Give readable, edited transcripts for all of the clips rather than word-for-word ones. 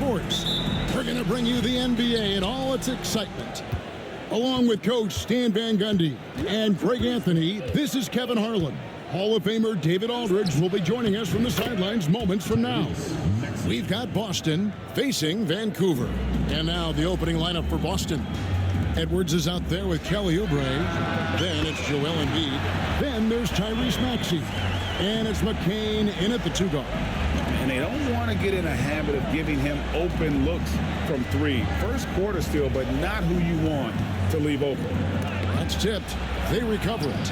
sports. We're going to bring you the NBA and all its excitement. Along with Coach Stan Van Gundy and Greg Anthony, this is Kevin Harlan. Hall of Famer David Aldridge will be joining us from the sidelines moments from now. We've got Boston facing Vancouver. And now the opening lineup for Boston. Edwards is out there with Kelly Oubre. Then it's Joel Embiid. Then there's Tyrese Maxey. And it's McCain in at the 2-guard. And they don't want to get in a habit of giving him open looks from three. First quarter still, but not who you want to leave open. That's tipped. They recover it.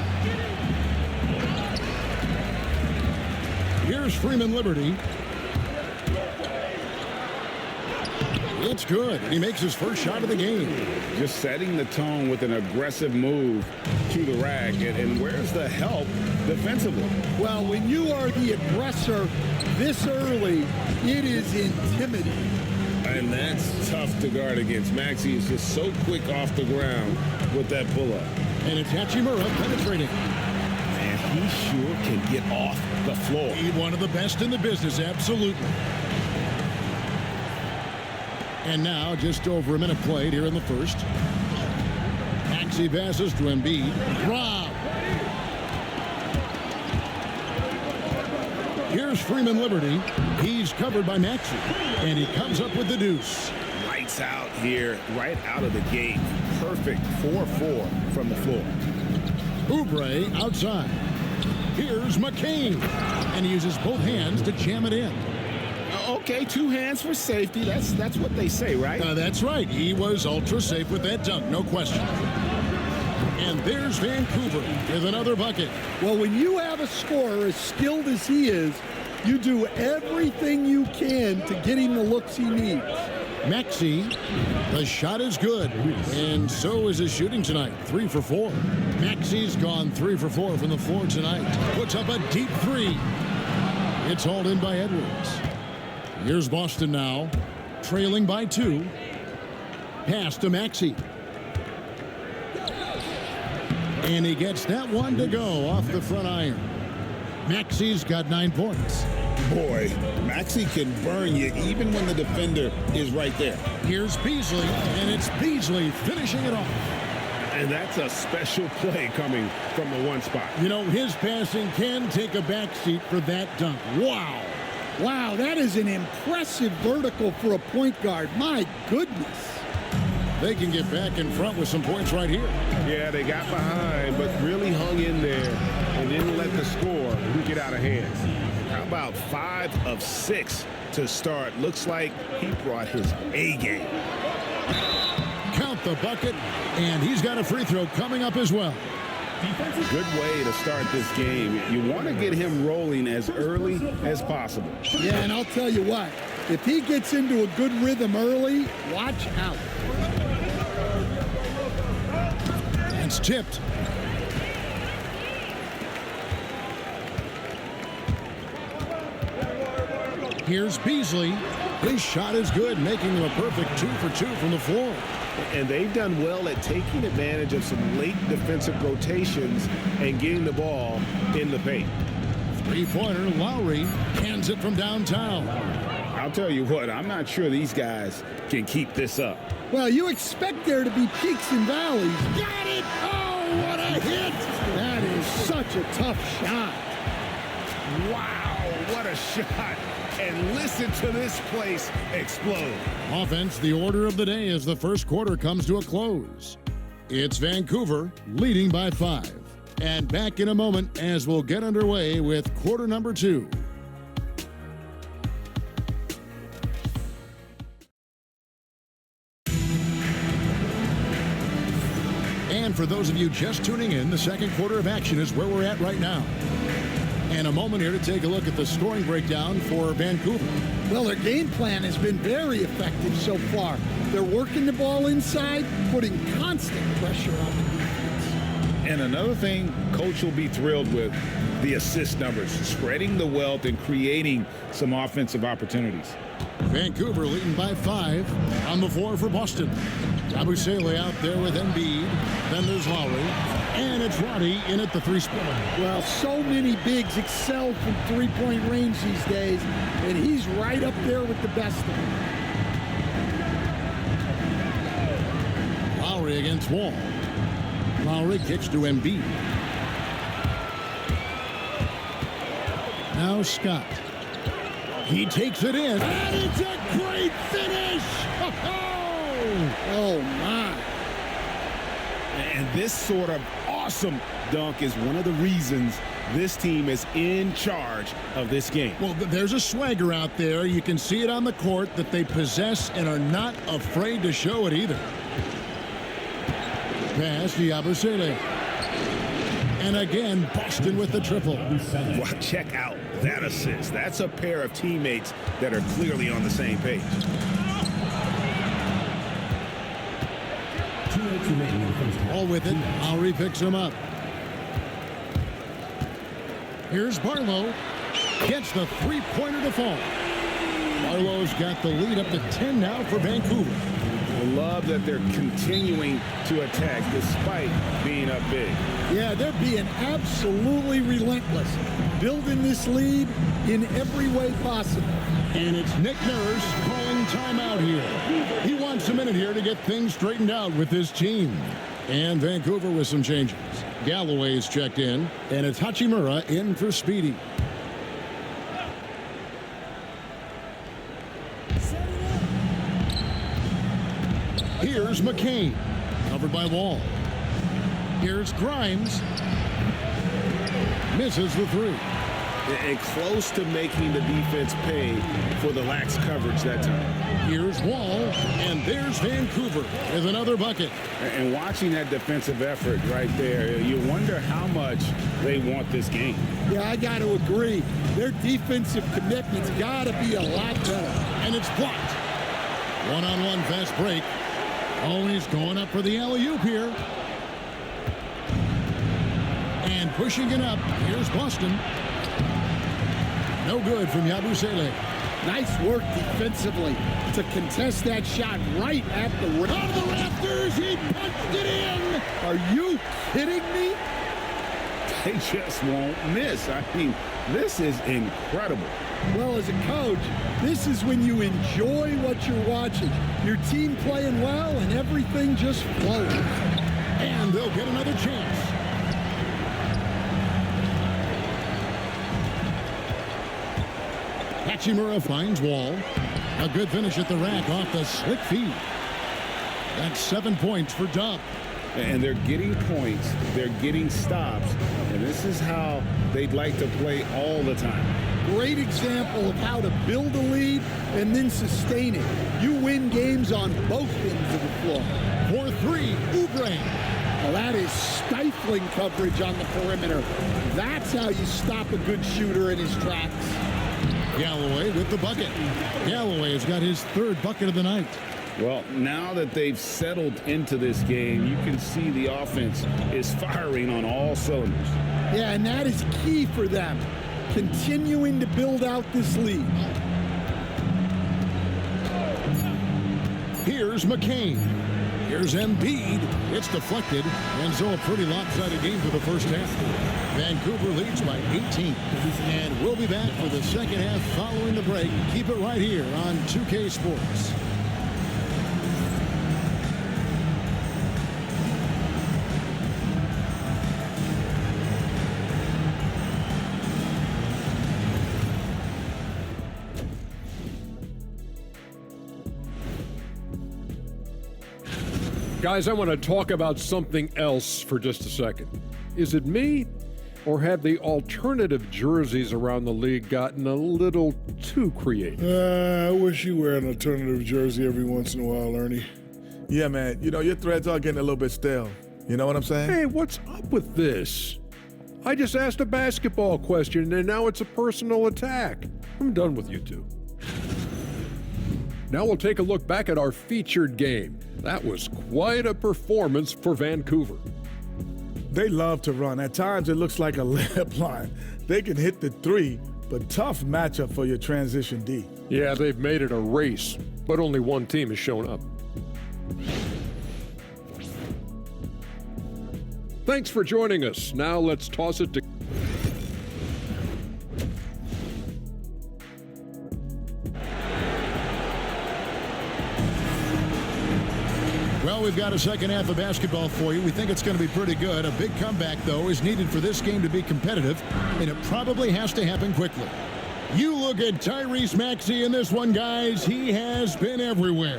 Here's Freeman Liberty. It's good. He makes his first shot of the game. Just setting the tone with an aggressive move to the rack. And where's the help defensively? Well, when you are the aggressor this early, it is intimidating. And that's tough to guard against. Maxey is just so quick off the ground with that pull-up. And it's Hachimura penetrating. Man, he sure can get off the floor. He's one of the best in the business, absolutely. And now, just over a minute played here in the first. Maxey passes to Embiid. Rob. Here's Freeman Liberty. He's covered by Maxey. And he comes up with the deuce. Lights out here, right out of the gate. Perfect 4-4 from the floor. Oubre outside. Here's McCain. And he uses both hands to jam it in. Okay, 2 hands for safety. That's what they say, right? That's right. He was ultra safe with that dunk, no question. And there's Vancouver with another bucket. Well, when you have a scorer as skilled as he is, you do everything you can to get him the looks he needs. Maxey, the shot is good, and so is his shooting tonight, 3 for 4. Maxey's gone 3 for 4 from the floor tonight. Puts up a deep 3. It's hauled in by Edwards. Here's Boston now, trailing by 2. Pass to Maxey. And he gets that one to go off the front iron. Maxey's got 9 points. Boy, Maxey can burn you even when the defender is right there. Here's Beasley, and it's Beasley finishing it off. And that's a special play coming from the one spot. You know, his passing can take a backseat for that dunk. Wow. Wow, that is an impressive vertical for a point guard. My goodness. They can get back in front with some points right here. Yeah, they got behind, but really hung in there and didn't let the score get out of hand. How about 5 of 6 to start? Looks like he brought his A game. Count the bucket, and he's got a free throw coming up as well. Good way to start this game. You want to get him rolling as early as possible. Yeah, and I'll tell you what, if he gets into a good rhythm early, watch out. It's tipped. Here's Beasley. His shot is good, making him a perfect 2 for 2 from the floor. And they've done well at taking advantage of some late defensive rotations and getting the ball in the paint. Three-pointer, Lowry hands it from downtown. I'll tell you what, I'm not sure these guys can keep this up. Well, you expect there to be peaks and valleys. Got it! Oh, what a hit! That is such a tough shot. Wow, what a shot. And listen to this place explode. Offense, the order of the day as the first quarter comes to a close. It's Vancouver leading by 5. And back in a moment as we'll get underway with quarter number 2. And for those of you just tuning in, the second quarter of action is where we're at right now. And a moment here to take a look at the scoring breakdown for Vancouver. Well, their game plan has been very effective so far. They're working the ball inside, putting constant pressure on the defense. And another thing Coach will be thrilled with, the assist numbers, spreading the wealth and creating some offensive opportunities. Vancouver leading by 5 on the floor for Boston. Yabusele out there with Embiid. Then there's Lowry. And it's Roddy in at the 3-spot. Well, so many bigs excel from three-point range these days, and he's right up there with the best of them. Lowry against Wall. Lowry kicks to Embiid. Now Scott. He takes it in. And it's a great finish! Oh, my. And this sort of awesome dunk is one of the reasons this team is in charge of this game. Well, there's a swagger out there. You can see it on the court that they possess and are not afraid to show it either. Pass to Yabusele. And again, Boston with the triple. Well, check out that assist. That's a pair of teammates that are clearly on the same page. All with it. Lowry picks him up. Here's Barlow. Gets the three-pointer to fall. Barlow's got the lead up to 10 now for Vancouver. I love that they're continuing to attack despite being up big. Yeah, they're being absolutely relentless, building this lead in every way possible. And it's Nick Nurse calling timeout here. He wants a minute here to get things straightened out with his team. And Vancouver with some changes. Galloway's checked in, and it's Hachimura in for Speedy. Here's McCain, covered by Wall. Here's Grimes. Misses the three. And close to making the defense pay for the lax coverage that time. Here's Wall, and there's Vancouver with another bucket. And watching that defensive effort right there, you wonder how much they want this game. Yeah, I got to agree. Their defensive commitment's got to be a lot better. And it's blocked. One-on-one fast break. Oh, he's going up for the alley-oop here. And pushing it up, here's Boston. No good from Yabusele. Nice work defensively to contest that shot right at the rim. Out of the rafters, he punched it in. Are you kidding me? They just won't miss. I mean, this is incredible. Well, as a coach, this is when you enjoy what you're watching. Your team playing well and everything just flows. And they'll get another chance. Hachimura finds Wall. A good finish at the rack off the slick feed. That's 7 points for Dub. And they're getting points, they're getting stops, and this is how they'd like to play all the time. Great example of how to build a lead and then sustain it. You win games on both ends of the floor. For three, Oubre. Well, that is stifling coverage on the perimeter. That's how you stop a good shooter in his tracks. Galloway with the bucket. Galloway has got his third bucket of the night. Well, now that they've settled into this game, you can see the offense is firing on all cylinders. Yeah, and that is key for them, continuing to build out this lead. Here's McCain. Here's Embiid. It's deflected, and so a pretty lopsided game for the first half. Vancouver leads by 18. And we'll be back for the second half following the break. Keep it right here on 2K Sports. Guys, I want to talk about something else for just a second. Is it me, or have the alternative jerseys around the league gotten a little too creative? I wish you wear an alternative jersey every once in a while, Ernie. Yeah, man. You know, your threads are getting a little bit stale. You know what I'm saying? Hey, what's up with this? I just asked a basketball question, and now it's a personal attack. I'm done with you two. Now we'll take a look back at our featured game. That was quite a performance for Vancouver. They love to run. At times, it looks like a layup line. They can hit the three, but tough matchup for your transition D. Yeah, they've made it a race, but only one team has shown up. Thanks for joining us. Now let's toss it to... Well, we've got a second half of basketball for you. We think it's going to be pretty good. A big comeback, though, is needed for this game to be competitive, and it probably has to happen quickly. You look at Tyrese Maxey in this one, guys. He has been everywhere.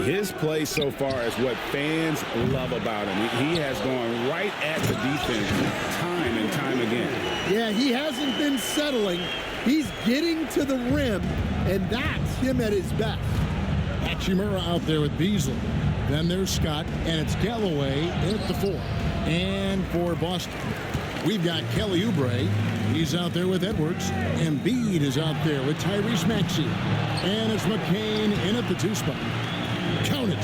His play so far is what fans love about him. He has gone right at the defense time and time again. Yeah, he hasn't been settling. He's getting to the rim, and that's him at his best. Hachimura out there with Beasley. Then there's Scott, and it's Galloway at the 4. And for Boston, we've got Kelly Oubre. He's out there with Edwards. Embiid is out there with Tyrese Maxey. And it's McCain in at the 2 spot. Count it.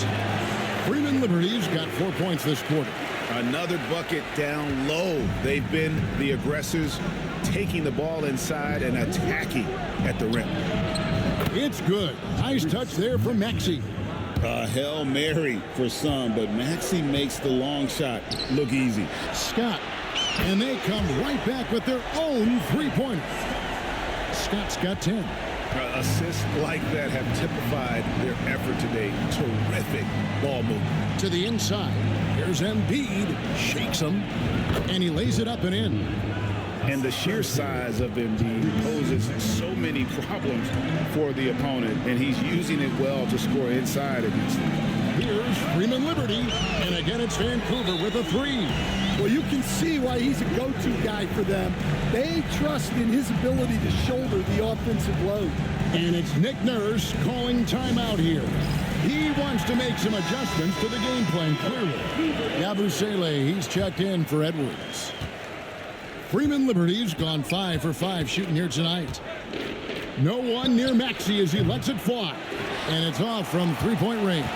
Freeman Liberty's got 4 points this quarter. Another bucket down low. They've been the aggressors, taking the ball inside and attacking at the rim. It's good. Nice touch there from Maxey. A Hail Mary for some, but Maxey makes the long shot look easy. Scott. And they come right back with their own 3-pointer. Scott's got 10. Assists like that have typified their effort today. Terrific ball movement. To the inside. Here's Embiid. Shakes him. And he lays it up and in. And the sheer size of Embiid poses so many problems for the opponent, and he's using it well to score inside against them. Here's Freeman Liberty, and again it's Vancouver with a 3. Well, you can see why he's a go-to guy for them. They trust in his ability to shoulder the offensive load. And it's Nick Nurse calling timeout here. He wants to make some adjustments to the game plan, clearly. Yabusele, he's checked in for Edwards. Freeman Liberty's gone 5 for 5 shooting here tonight. No one near Maxey as he lets it fly. And it's off from 3-point range.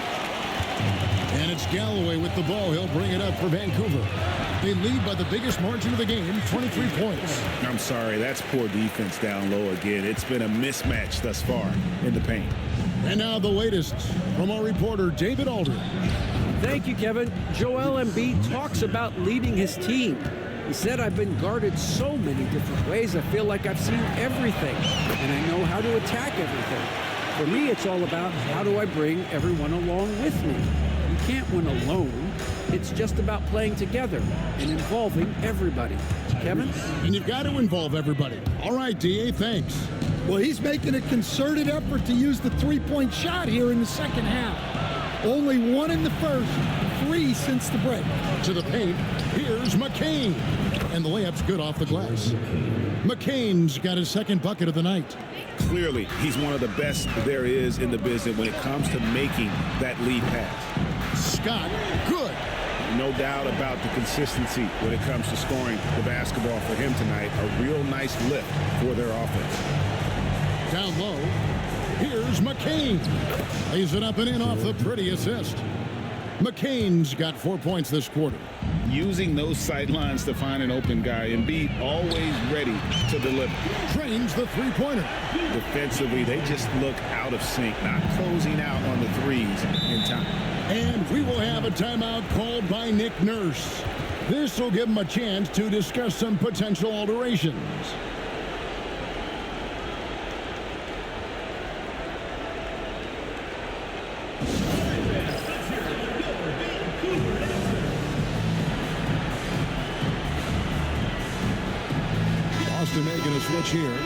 And it's Galloway with the ball. He'll bring it up for Vancouver. They lead by the biggest margin of the game, 23 points. I'm sorry, that's poor defense down low again. It's been a mismatch thus far in the paint. And now the latest from our reporter, David Aldridge. Thank you, Kevin. Joel Embiid talks about leading his team. He said, I've been guarded so many different ways. I feel like I've seen everything, and I know how to attack everything. For me, it's all about how do I bring everyone along with me. You can't win alone. It's just about playing together and involving everybody. Kevin? And you've got to involve everybody. All right, D.A., thanks. Well, he's making a concerted effort to use the 3-point shot here in the second half. Only 1 in the first, 3 since the break. To the paint, here's McCain. And the layup's good off the glass. McCain's got his second bucket of the night. Clearly, he's one of the best there is in the business when it comes to making that lead pass. Scott, good. No doubt about the consistency when it comes to scoring the basketball for him tonight. A real nice lift for their offense. Down low, here's McCain. Lays it up and in off the pretty assist. McCain's got 4 points this quarter. Using those sight lines to find an open guy. Embiid always ready to deliver. Drains the 3-pointer. Defensively, they just look out of sync, not closing out on the threes in time. And we will have a timeout called by Nick Nurse. This will give him a chance to discuss some potential alterations. Boston making a switch here.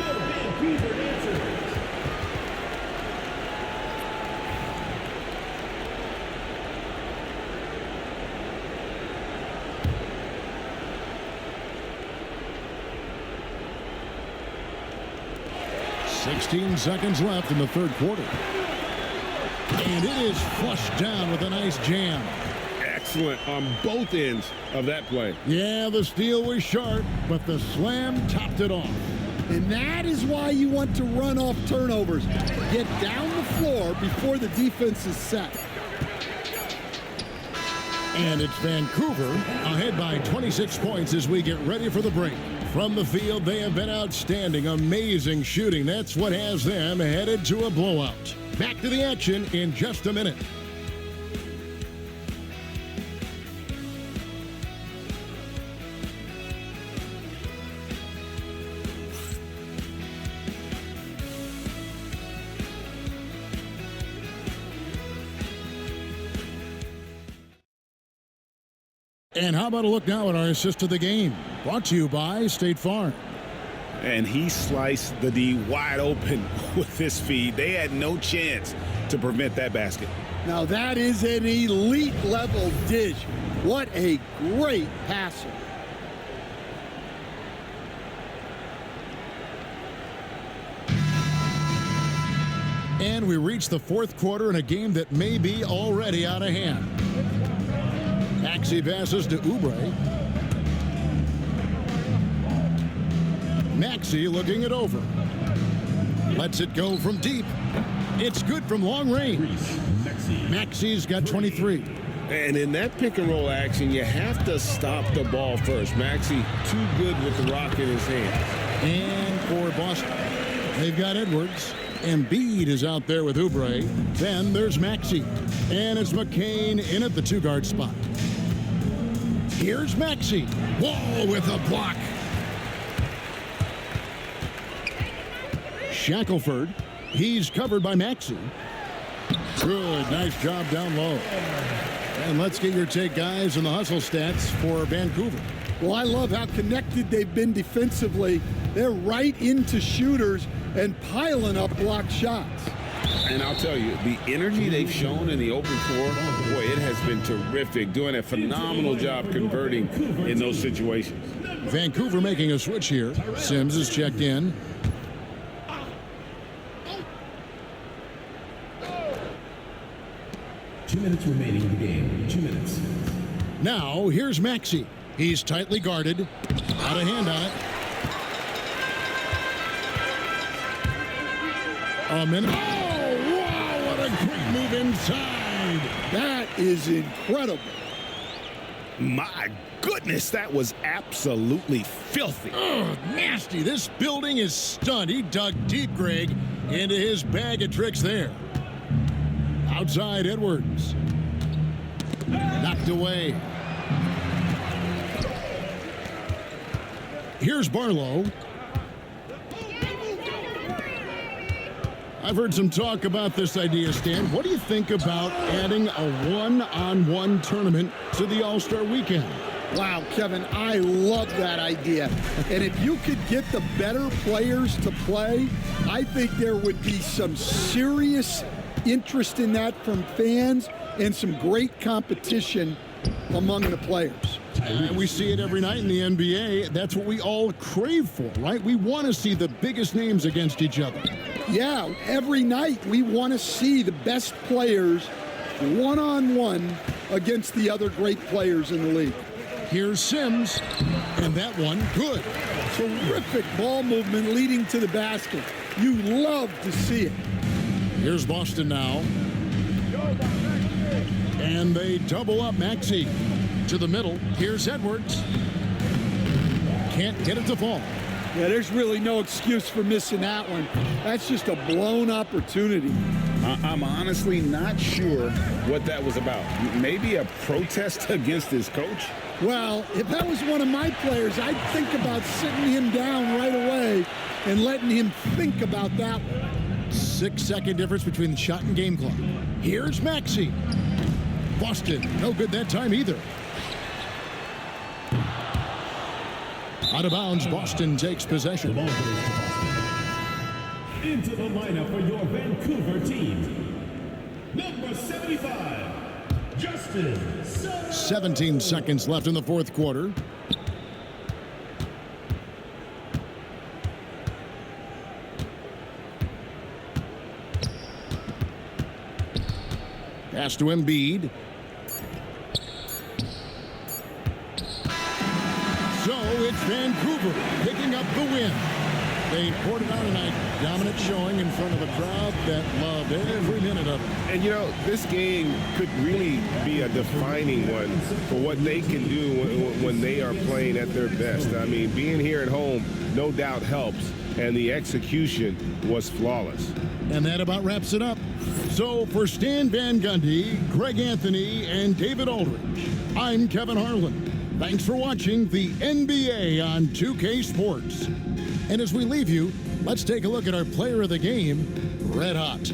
"16 seconds left in the third quarter. And it is flushed down with a nice jam. Excellent on both ends of that play. Yeah, the steal was sharp, but the slam topped it off. And that is why you want to run off turnovers. Get down the floor before the defense is set. And it's Vancouver ahead by 26 points as we get ready for the break. From the field, they have been outstanding. Amazing shooting. That's what has them headed to a blowout. Back to the action in just a minute. And how about a look now at our assist of the game? Brought to you by State Farm. And he sliced the D wide open with his feed. They had no chance to prevent that basket. Now that is an elite level dish. What a great passer. And we reach the fourth quarter in a game that may be already out of hand. Maxey passes to Oubre. Maxey looking it over. Lets it go from deep. It's good from long range. Maxey's got 23. And in that pick and roll action, you have to stop the ball first. Maxey too good with the rock in his hand. And for Boston, they've got Edwards. Embiid is out there with Oubre. Then there's Maxey. And it's McCain in at the two-guard spot. Here's Maxey. Wall with a block. Shackelford. He's covered by Maxey. Good. Nice job down low. And let's get your take, guys, on the hustle stats for Vancouver. Well, I love how connected they've been defensively. They're right into shooters and piling up block shots. And I'll tell you, the energy they've shown in the open floor, boy, it has been terrific. Doing a phenomenal job converting in those situations. Vancouver making a switch here. Sims is checked in. Two minutes remaining in the game. 2 minutes. Now, here's Maxey. He's tightly guarded. Out of hand on it. A minute. Oh, wow, what a great move inside. That is incredible. My goodness, that was absolutely filthy. Oh, nasty. This building is stunned. He dug deep, Greg, into his bag of tricks there. Outside Edwards. Knocked away. Here's Barlow. I've heard some talk about this idea, Stan. What do you think about adding a one-on-one tournament to the All-Star Weekend? Wow, Kevin, I love that idea. And if you could get the better players to play, I think there would be some serious interest in that from fans and some great competition among the players. And we see it every night in the NBA. That's what we all crave for, right? We want to see the biggest names against each other. Yeah, every night we want to see the best players one-on-one against the other great players in the league. Here's Sims, and that one, good. Terrific ball movement leading to the basket. You love to see it. Here's Boston now. And they double up Maxey to the middle. Here's Edwards. Can't get it to fall. Yeah, there's really no excuse for missing that one. That's just a blown opportunity. I'm honestly not sure what that was about. Maybe a protest against his coach? Well, if that was one of my players, I'd think about sitting him down right away and letting him think about that one. 6-second difference between the shot and game clock. Here's Maxey. Boston, no good that time either. Out of bounds, Boston takes possession. Into the lineup for your Vancouver team. Number 75, Justin. 17 seconds left in the fourth quarter. Pass to Embiid. So it's Vancouver picking up the win. They poured it out tonight. Dominant showing in front of a crowd that loved every minute of it. And, you know, this game could really be a defining one for what they can do when they are playing at their best. I mean, being here at home, no doubt helps, and the execution was flawless. And that about wraps it up. So for Stan Van Gundy, Greg Anthony, and David Aldridge, I'm Kevin Harlan. Thanks for watching the NBA on 2K Sports. And as we leave you, let's take a look at our player of the game, Red Hot.